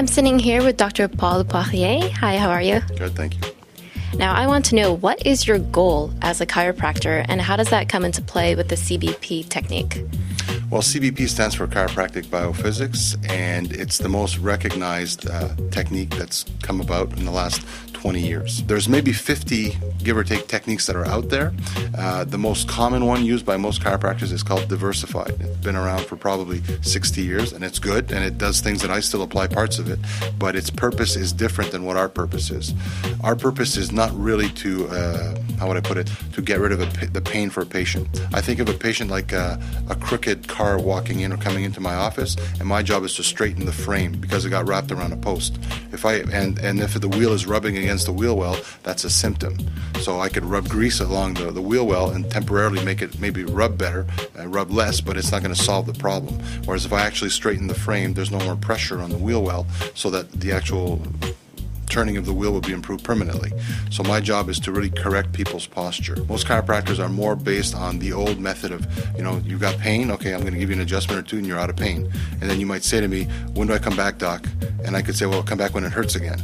I'm sitting here with Dr. Paul Poirier. Hi, how are you? Good, thank you. Now, I want to know, what is your goal as a chiropractor, and how does that come into play with the CBP technique? Well, CBP stands for Chiropractic Biophysics, and it's the most recognized technique that's come about in the last 20 years. There's maybe 50, give or take, techniques that are out there. The most common one used by most chiropractors is called diversified. It's been around for probably 60 years, and it's good, and it does things that I still apply parts of it, but its purpose is different than what our purpose is. Our purpose is not really to, how would I put it, to get rid of the pain for a patient. I think of a patient like a crooked car walking in or coming into my office, and my job is to straighten the frame because it got wrapped around a post. If the wheel is rubbing against the wheel well, that's a symptom. So I could rub grease along the wheel well and temporarily make it maybe rub better, rub less, but it's not going to solve the problem. Whereas if I actually straighten the frame, there's no more pressure on the wheel well, so that the actual turning of the wheel will be improved permanently. So my job is to really correct people's posture. Most chiropractors are more based on the old method of, you've got pain, okay, I'm going to give you an adjustment or two and you're out of pain. And then you might say to me, when do I come back, doc? And I could say, well, come back when it hurts again.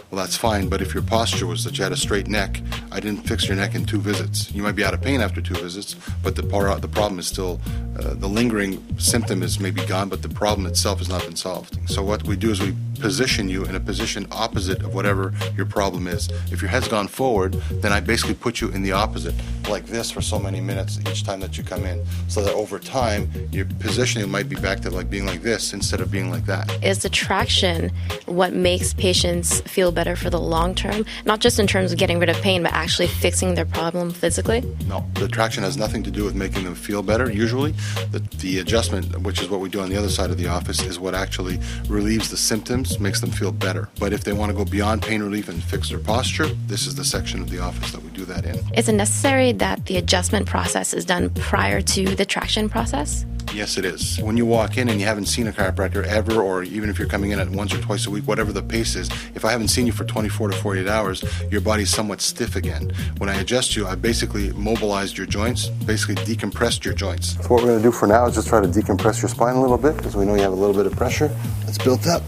Well, that's fine, but if your posture was that you had a straight neck, I didn't fix your neck in 2 visits. You might be out of pain after 2 visits, but the problem is still, the lingering symptom is maybe gone, but the problem itself has not been solved. So what we do is we position you in a position opposite of whatever your problem is. If your head's gone forward, then I basically put you in the opposite, like this, for so many minutes each time that you come in, so that over time your positioning might be back to being like this instead of being like that. Is the traction what makes patients feel better for the long term, not just in terms of getting rid of pain, but actually fixing their problem physically? No, the traction has nothing to do with making them feel better. Usually the adjustment, which is what we do on the other side of the office, is what actually relieves the symptoms, makes them feel better. But if they want to go beyond pain relief and fix their posture, this is the section of the office that we do that in. Is it necessary that the adjustment process is done prior to the traction process? Yes, it is. When you walk in and you haven't seen a chiropractor ever, or even if you're coming in at once or twice a week, whatever the pace is, if I haven't seen you for 24 to 48 hours, your body's somewhat stiff again. When I adjust you, I basically mobilized your joints, basically decompressed your joints. So what we're going to do for now is just try to decompress your spine a little bit, because we know you have a little bit of pressure that's built up.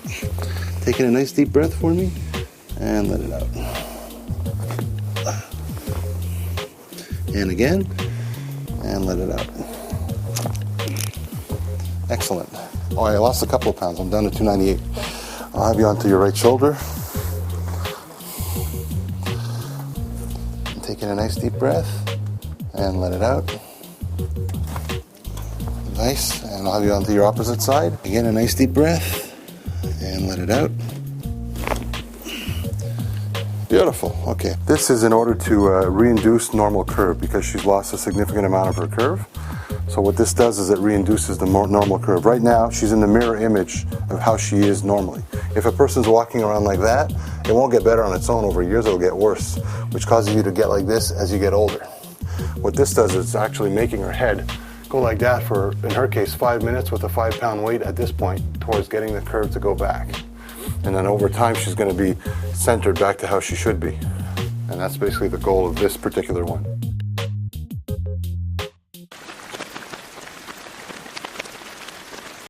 Taking a nice deep breath for me, and let it out. And again, and let it out. Excellent. Oh, I lost a couple of pounds. I'm down to 298. I'll have you onto your right shoulder. Taking a nice deep breath, and let it out. Nice. And I'll have you onto your opposite side. Again, a nice deep breath, and let it out. Beautiful. Okay. This is in order to reinduce normal curve, because she's lost a significant amount of her curve. So what this does is it reinduces the normal curve. Right now, she's in the mirror image of how she is normally. If a person's walking around like that, it won't get better on its own. Over years, it'll get worse, which causes you to get like this as you get older. What this does is it's actually making her head go like that for, in her case, 5 minutes with a 5-pound weight at this point towards getting the curve to go back. And then over time, she's going to be centered back to how she should be. And that's basically the goal of this particular one.